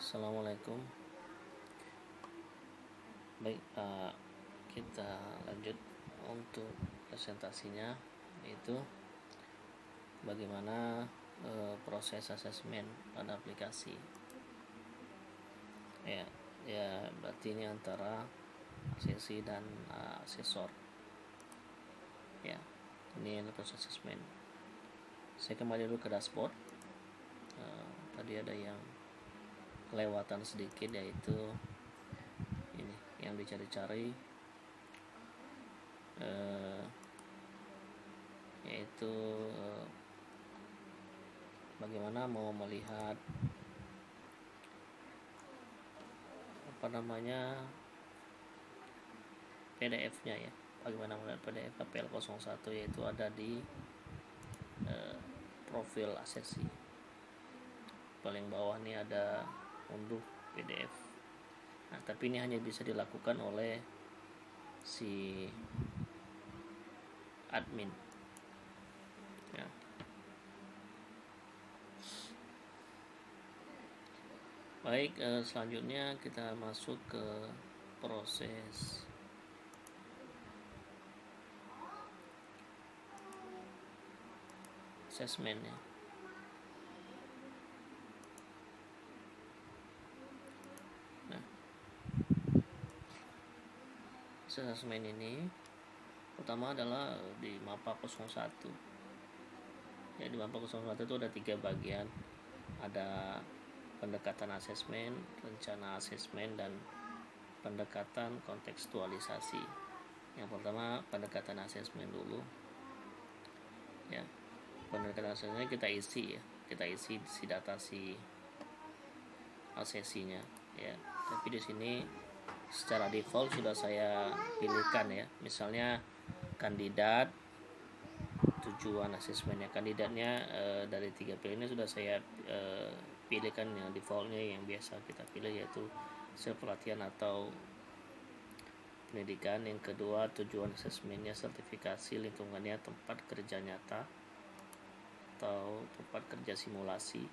Assalamualaikum. Baik, kita lanjut untuk presentasinya, yaitu bagaimana proses asesmen pada aplikasi. Ya, berarti ini antara sesi dan asesor. Ya, ini adalah proses asesmen. Saya kembali dulu ke dashboard. Tadi ada yang kelewatan sedikit, yaitu ini yang dicari-cari, yaitu bagaimana mau melihat PDF-nya ya. Bagaimana melihat PDF KPL01, yaitu ada di profil asesi. Paling bawah nih ada unduh PDF. Nah, tapi ini hanya bisa dilakukan oleh si admin. Ya. Baik, selanjutnya kita masuk ke proses asesmen ya. Nah, asesmen ini pertama adalah di MAPA 01. Ya, di MAPA 01 itu ada 3 bagian. Ada pendekatan asesmen, rencana asesmen, dan pendekatan kontekstualisasi. Yang pertama pendekatan asesmen dulu. Ya, pendekatan asesmen kita isi ya, kita isi data si asesinya ya. Tapi di sini secara default sudah saya pilihkan ya. Misalnya kandidat, tujuan asesmennya, kandidatnya dari 3 pilihan sudah saya pilihkan yang defaultnya yang biasa kita pilih, yaitu pelatihan atau pendidikan. Yang kedua, tujuan asesmennya sertifikasi lingkungannya tempat kerja nyata atau tempat kerja simulasi.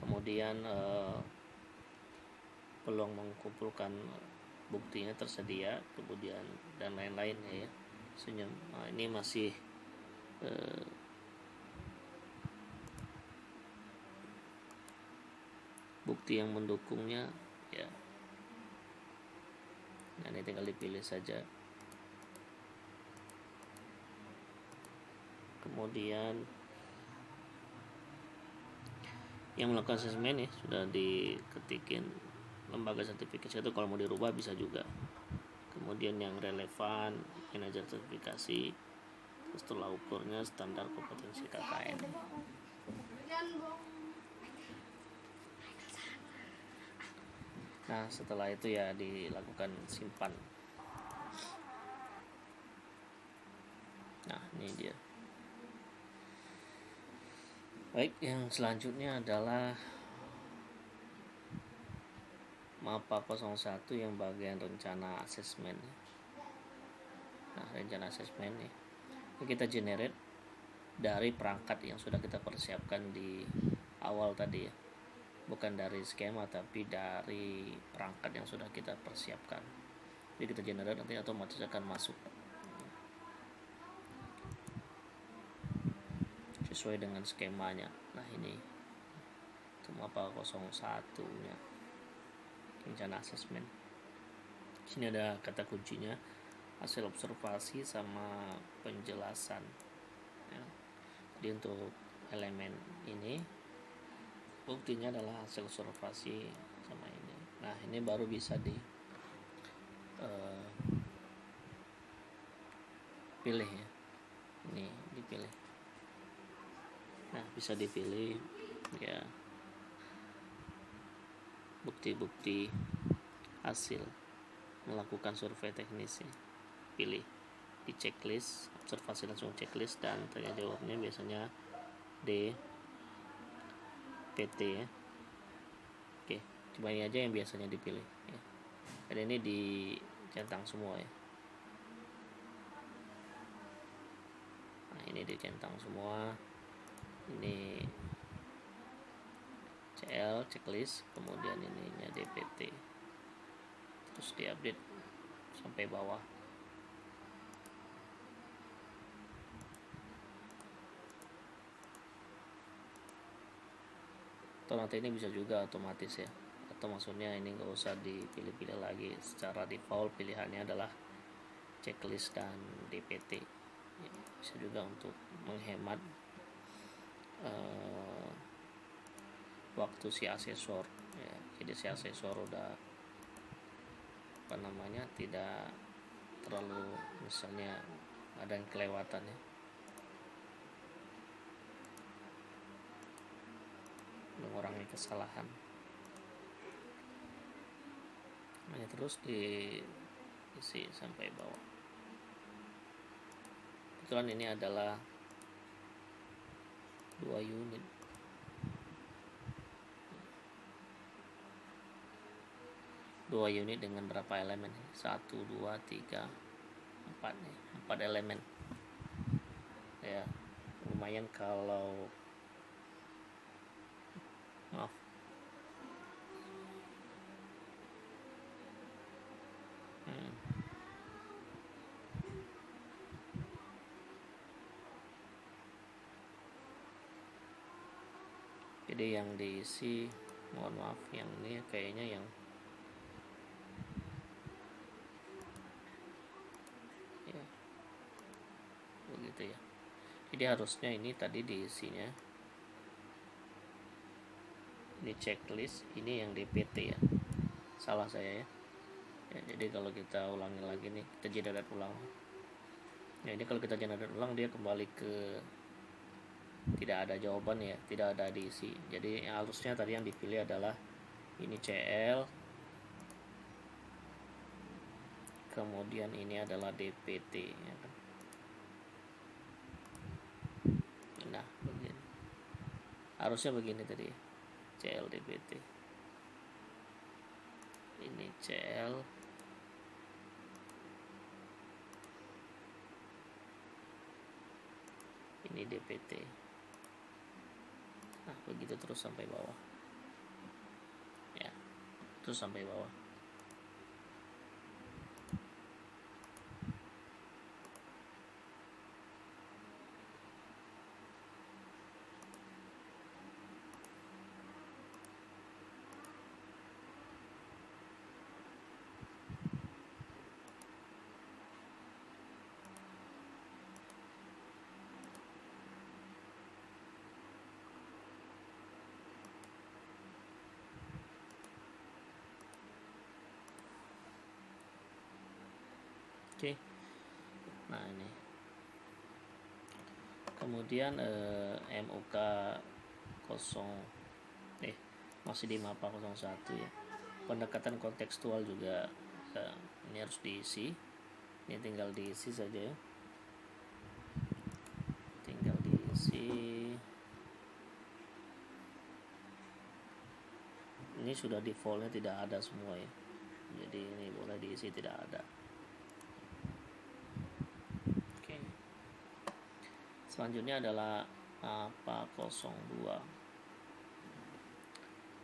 Kemudian peluang mengumpulkan buktinya tersedia, kemudian dan lain-lain ya. Nah, ini masih bukti yang mendukungnya ya. Nah, ini tinggal dipilih saja. Kemudian yang melakukan asesmen ya sudah diketikin lembaga sertifikasi, itu kalau mau dirubah bisa juga. Kemudian yang relevan, manajer sertifikasi, terus tolak ukurnya standar kompetensi KKN. Nah, setelah itu ya dilakukan simpan. Nah, ini dia. Baik, yang selanjutnya adalah MAPA 01 yang bagian rencana asesmen. Nah, rencana asesmen ini kita generate dari perangkat yang sudah kita persiapkan di awal tadi ya. Bukan dari skema, tapi dari perangkat yang sudah kita persiapkan. Jadi kita generate, nanti otomatis akan masuk sesuai dengan skemanya. Nah, ini itu MAPA 01 nya, rencana asesmen. Sini ada kata kuncinya hasil observasi sama penjelasan ya. Jadi untuk elemen ini buktinya adalah hasil observasi sama ini. Nah, ini baru bisa pilih ya. Ini dipilih. Nah, bisa dipilih ya bukti-bukti hasil melakukan survei teknis ya. Pilih di checklist, observasi langsung checklist, dan tanya jawabnya biasanya D PT ya. Oke, cuma ini aja yang biasanya dipilih ya. Dan ini dicentang semua ya. Nah, ini dicentang semua. ini CL checklist, kemudian ininya DPT, terus diupdate sampai bawah. Atau nanti ini bisa juga otomatis ya, atau maksudnya ini nggak usah dipilih-pilih lagi, secara default pilihannya adalah checklist dan DPT ya, bisa juga untuk menghemat waktu si asesor ya. Jadi si asesor udah tidak terlalu misalnya ada yang kelewatan ya, mengurangi kesalahan. Hanya terus diisi sampai bawah. Kebetulan ini adalah 2 unit. Dua unit dengan berapa elemen? 1, 2, 3, 4 nih. 4 elemen. Ya, lumayan kalau maaf. Jadi yang diisi, mohon maaf, yang ini kayaknya yang ya begitu ya. Jadi harusnya ini tadi diisinya ini checklist, ini yang DPT ya, salah saya ya. Jadi kalau kita ulangi lagi nih, kita generate ulang ya, ini kalau kita generate ulang dia kembali ke tidak ada jawaban ya, tidak ada diisi. Jadi harusnya tadi yang dipilih adalah ini CL, kemudian ini adalah DPT ya kan. Nah begini, harusnya begini tadi ya, CL DPT, ini CL, ini DPT. Nah begitu terus sampai bawah ya, terus sampai bawah. Oke. Nah ini kemudian MUK 0 masih di MAPA 01 ya, pendekatan kontekstual juga ini harus diisi. Ini tinggal diisi saja ya, tinggal diisi. Ini sudah defaultnya tidak ada semua ya, jadi ini boleh diisi tidak ada. Selanjutnya adalah MAPA 02.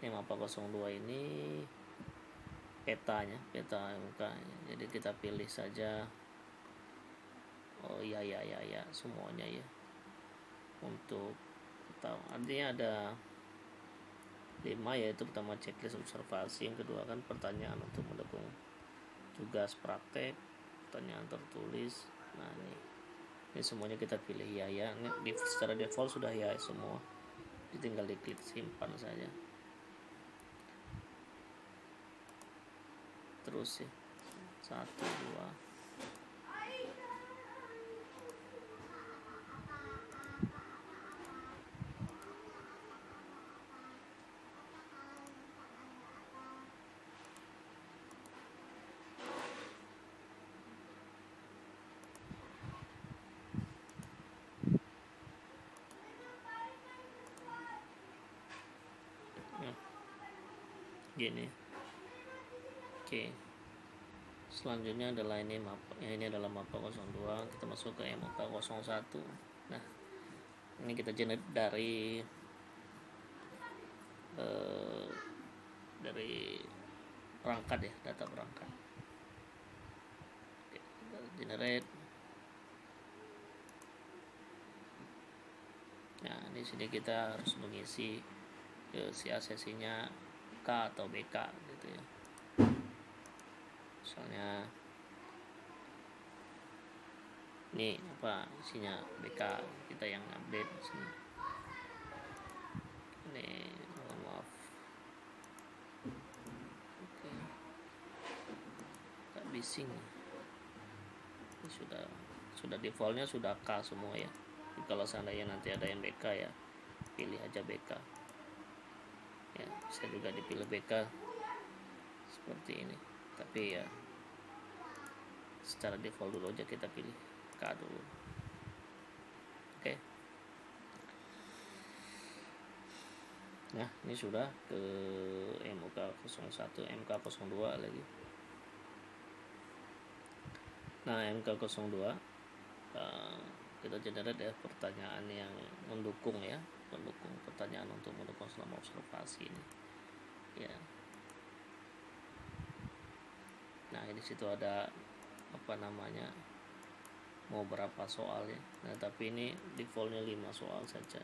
Ini MAPA 02 ini petanya, peta MUK. Jadi kita pilih saja, oh iya semuanya ya, untuk tahu. Artinya ada 5, yaitu pertama checklist observasi, yang kedua kan pertanyaan untuk mendukung tugas praktek, pertanyaan tertulis. Nah ini semuanya kita pilih ya. Ini secara default sudah ya semua, tinggal diklik simpan saja. Terus ya 1, 2. Gini. Oke. Selanjutnya adalah ini adalah MAPA 02. Kita masuk ke MUK 01. Nah, Ini kita generate dari perangkat ya, data perangkat. Oke, kita generate. Nah, di sini kita harus mengisi si aksesinya K atau BK gitu ya. Misalnya ini apa isinya BK, kita yang update sini. Ini maaf. Oke. Tak bising. Ini sudah defaultnya sudah K semua ya. Kalau seandainya nanti ada yang BK ya, pilih aja BK. Ya, bisa juga dipilih BK seperti ini. Tapi ya secara default dulu aja kita pilih K dulu. Oke. Nah, ini sudah ke MK01, MK02 lagi. Nah, MK02 kita generate ya pertanyaan yang mendukung pertanyaan untuk mendukung selama observasi ini. Ya. Nah, di situ ada mau berapa soal ya. Nah, tapi ini defaultnya 5 soal saja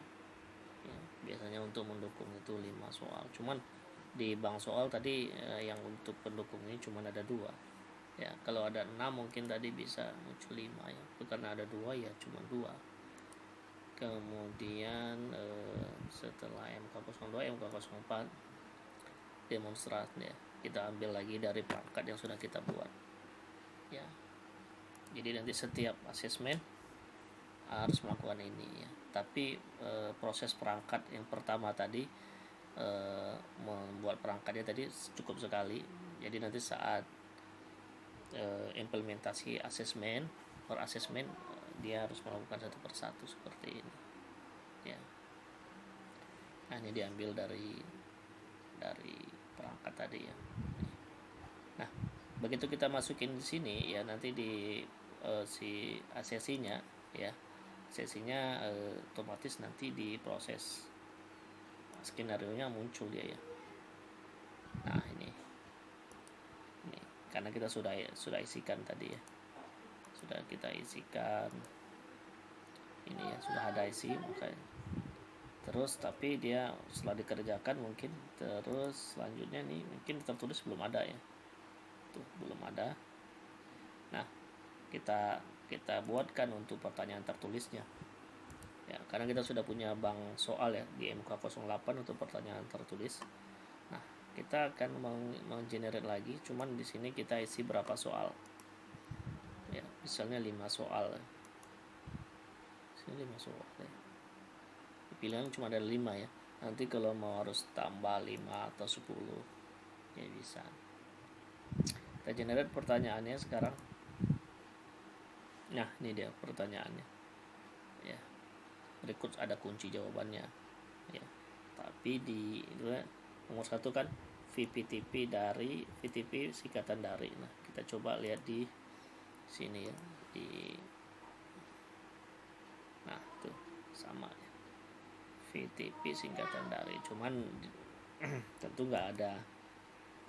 ya, biasanya untuk mendukung itu 5 soal. Cuman di bank soal tadi yang untuk pendukung ini cuma ada 2 ya. Kalau ada 6 mungkin tadi bisa muncul 5 ya, karena ada 2 ya cuma 2. Kemudian setelah MK02, MK04 demonstrasi ya, kita ambil lagi dari perangkat yang sudah kita buat ya. Jadi nanti setiap asesmen harus melakukan ini ya. Tapi proses perangkat yang pertama tadi, membuat perangkatnya tadi cukup sekali. Jadi nanti saat implementasi asesmen per asesmen, dia harus melakukan satu persatu seperti ini ya. Nah, ini diambil dari perangkat tadi ya. Nah, begitu kita masukin di sini ya, nanti di si asesinya ya, sesinya otomatis nanti diproses, skenario nya muncul dia ya. Nah, ini karena kita sudah isikan tadi ya, sudah kita isikan ini ya, sudah ada isi makanya. Terus tapi dia setelah dikerjakan mungkin terus selanjutnya nih mungkin tertulis belum ada ya, tuh belum ada. Nah, kita buatkan untuk pertanyaan tertulisnya ya, karena kita sudah punya bank soal ya di MK08 untuk pertanyaan tertulis. Nah, kita akan menggenerate lagi, cuman di sini kita isi berapa soal ya, misalnya 5 soal ya. Sini 5 soal ya, pilihan cuma ada 5 ya. Nanti kalau mau harus tambah 5 atau 10 ya bisa. Kita generate pertanyaannya sekarang. Nah, ini dia pertanyaannya ya. Berikut ada kunci jawabannya ya. Tapi di nomor 1 kan VPTP singkatan dari. Nah, kita coba lihat di sini ya, nah tuh sama ya, VTP singkatan dari, cuman tentu nggak ada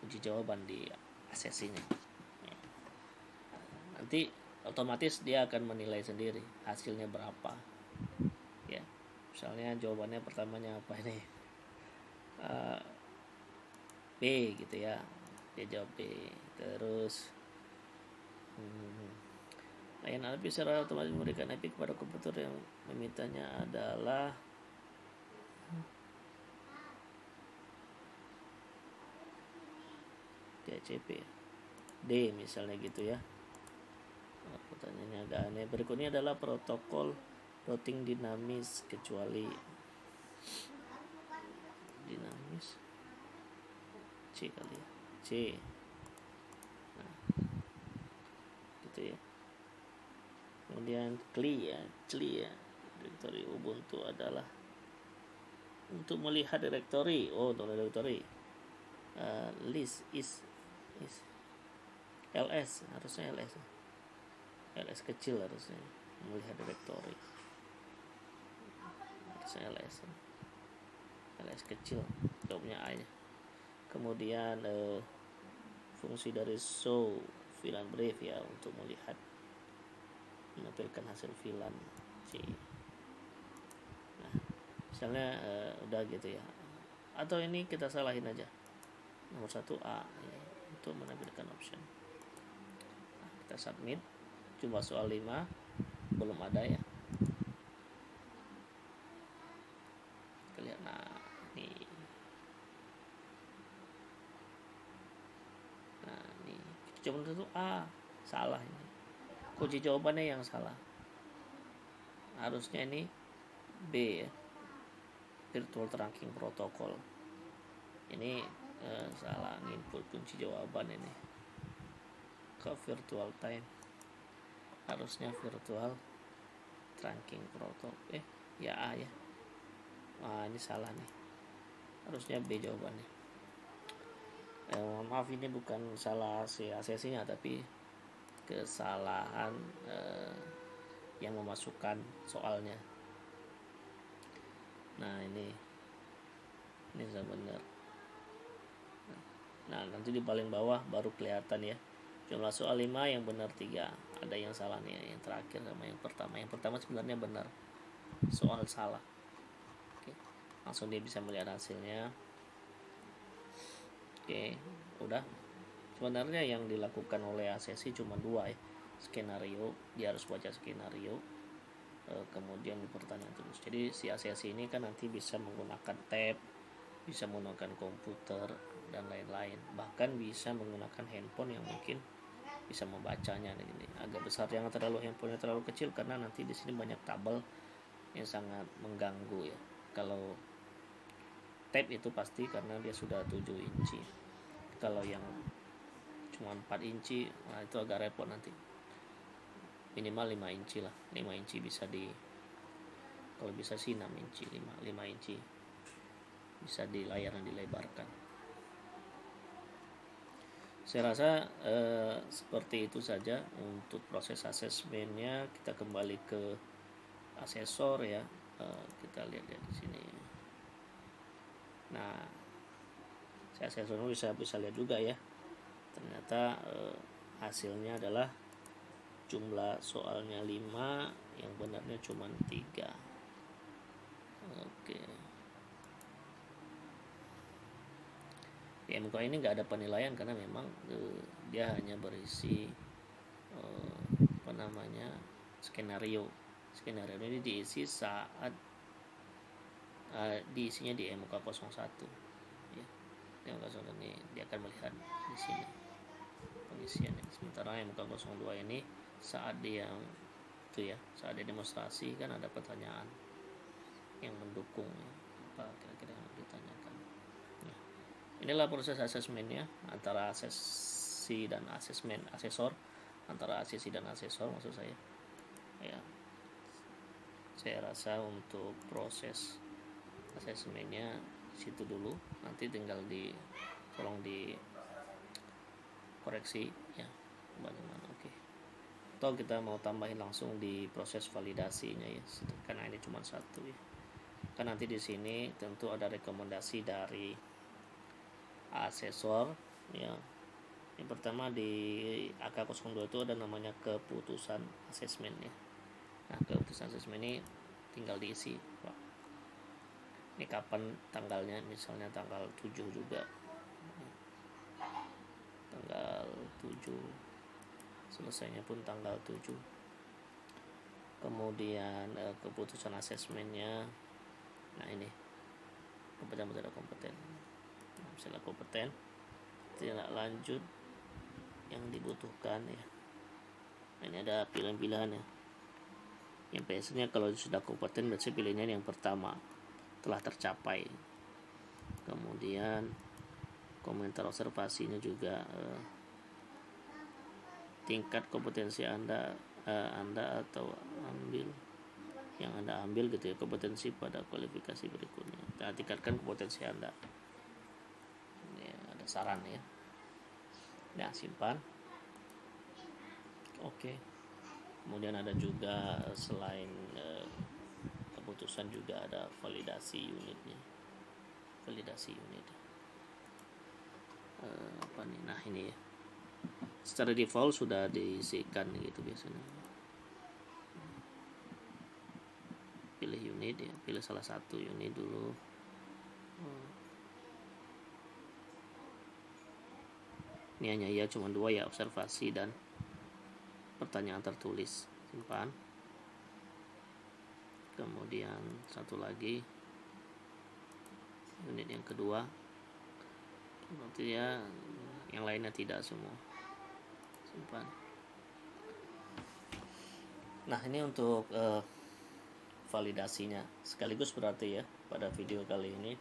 kunci jawaban di asesinya ya. Nanti otomatis dia akan menilai sendiri hasilnya berapa ya. Misalnya jawabannya pertamanya apa ini, B gitu ya, dia jawab B. Terus layanan IP secara otomatis memberikan IP kepada komputer yang memintanya adalah DHCP D misalnya gitu ya. Pertanyaannya agak aneh. Berikutnya adalah protokol routing dinamis kecuali dinamis C kali ya, C. Nah, gitu ya. Kemudian CLI ya, direktori Ubuntu adalah untuk melihat direktori. Untuk direktori list is ls, harusnya ls kecil harusnya, melihat direktori. ls kecil, jawabnya A nya. Kemudian fungsi dari show VLAN brief ya, untuk melihat menampilkan hasil VLAN C. Nah, misalnya udah gitu ya, atau ini kita salahin aja nomor 1A ya, untuk menampilkan option. Nah, kita submit. Jumlah soal 5 belum ada ya, kita lihat. Nah ini jawaban itu A, salah ini. Kunci jawabannya yang salah, harusnya ini B ya, virtual trunking protocol. Ini salah input kunci jawaban ini ke virtual time, harusnya virtual trunking protocol. Ya A ya. Wah, ini salah nih, harusnya B jawabannya. Maaf, ini bukan salah si ACC-nya, tapi kesalahan yang memasukkan soalnya. Nah ini sudah benar. Nah nanti di paling bawah baru kelihatan ya, jumlah soal 5 yang benar 3, ada yang salah nih, yang terakhir sama yang pertama. Yang pertama sebenarnya benar, soal salah. Oke, langsung dia bisa melihat hasilnya. Oke, udah. Sebenarnya yang dilakukan oleh ACC cuma 2 ya, skenario, dia harus baca skenario, kemudian pertanyaan terus. Jadi si ACC ini kan nanti bisa menggunakan tab, bisa menggunakan komputer dan lain-lain, bahkan bisa menggunakan handphone yang mungkin bisa membacanya. Ini agak besar, jangan terlalu handphonenya terlalu kecil, karena nanti di sini banyak tabel yang sangat mengganggu ya. Kalau tab itu pasti karena dia sudah 7 inci. Kalau yang cuma 4 inci, nah itu agak repot nanti. Minimal 5 inci lah, 5 inci bisa kalau bisa sih 6 inci, 5 inci bisa di layar yang dilebarkan. Saya rasa seperti itu saja untuk proses asesmennya. Kita kembali ke asesor ya, kita lihat di sini. Nah, saya asesornya bisa lihat juga ya, ternyata hasilnya adalah jumlah soalnya 5, yang benarnya cuma 3. Oke. Di MK ini nggak ada penilaian, karena memang dia hanya berisi skenario ini diisi saat diisinya di MK 01 ya. Di MK 01 ini dia akan melihat di sini pengisiannya. Sementara MK 02 ini saat dia saat dia demonstrasi kan ada pertanyaan yang mendukung ya, apa kira-kira yang ditanyakan ya. Inilah proses asesmennya antara asesor, antara ACC dan asesor maksud saya ya. Saya rasa untuk proses asesmennya situ dulu, nanti tinggal tolong dikoreksi ya bagaimana. Oke. Atau kita mau tambahin langsung di proses validasinya ya, karena ini cuma 1 ya. Kan nanti di sini tentu ada rekomendasi dari asesor ya. Yang pertama di AK02 itu ada namanya keputusan asesmen ya. Nah, keputusan asesmen ini tinggal diisi, Pak. Ini kapan tanggalnya, misalnya tanggal 7 juga. Tanggal 7, selesainya pun tanggal 7. Kemudian keputusan asesmennya, nah ini kompeten tidak kompeten. Misalnya kompeten, tidak lanjut yang dibutuhkan ya. Nah, ini ada pilihan-pilihan ya. Yang biasanya kalau sudah kompeten biasanya pilihnya yang pertama, telah tercapai. Kemudian komentar observasinya juga tingkat kompetensi Anda atau yang Anda ambil gitu ya, kompetensi pada kualifikasi berikutnya. Kita tingkatkan kompetensi Anda. Ini ada saran ya. Nah, simpan. Oke. Kemudian ada juga selain keputusan juga ada validasi unitnya, apa nih, nah ini ya, secara default sudah diisikan gitu biasanya. Pilih unit ya, pilih salah satu unit dulu. Ini hanya ya cuma 2 ya, observasi dan pertanyaan tertulis. Simpan. Kemudian satu lagi, unit yang kedua, berarti ya yang lainnya tidak semua. Simpan. Nah ini untuk validasinya sekaligus berarti ya pada video kali ini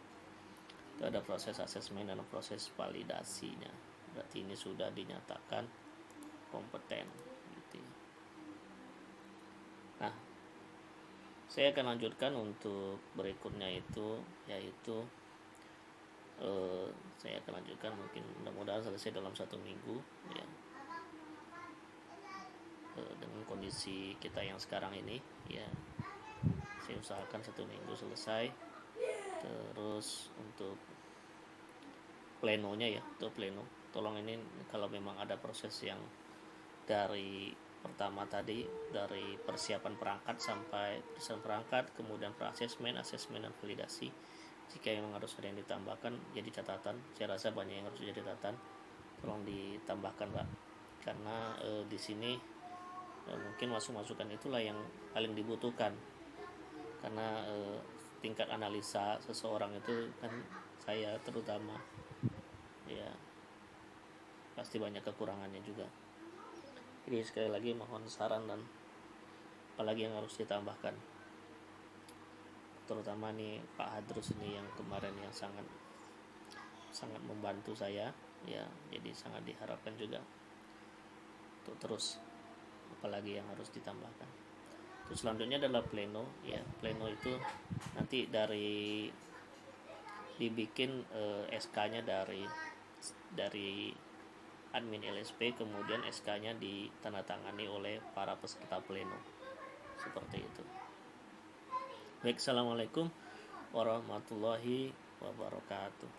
itu ada proses asesmen dan proses validasinya. Berarti ini sudah dinyatakan kompeten gitu ya. Nah, saya akan lanjutkan untuk berikutnya itu, yaitu saya akan lanjutkan, mungkin mudah-mudahan selesai dalam 1 minggu ya, dengan kondisi kita yang sekarang ini ya. Saya usahakan 1 minggu selesai. Terus untuk plenonya ya, untuk pleno tolong ini kalau memang ada proses yang dari pertama tadi, dari persiapan perangkat sampai persiapan perangkat, kemudian asesmen dan validasi, jika memang harus ada yang ditambahkan jadi catatan, saya rasa banyak yang harus jadi catatan, tolong ditambahkan Pak, karena di sini mungkin masukan itulah yang paling dibutuhkan, karena tingkat analisa seseorang itu kan, saya terutama ya pasti banyak kekurangannya juga. Jadi sekali lagi mohon saran dan apalagi yang harus ditambahkan, terutama nih Pak Hadrus ini yang kemarin yang sangat membantu saya ya, jadi sangat diharapkan juga untuk terus apalagi yang harus ditambahkan. Terus selanjutnya adalah pleno ya. Pleno itu nanti dari dibikin SK-nya dari admin LSP, kemudian SK-nya ditandatangani oleh para peserta pleno. Seperti itu. Baik, assalamualaikum warahmatullahi wabarakatuh.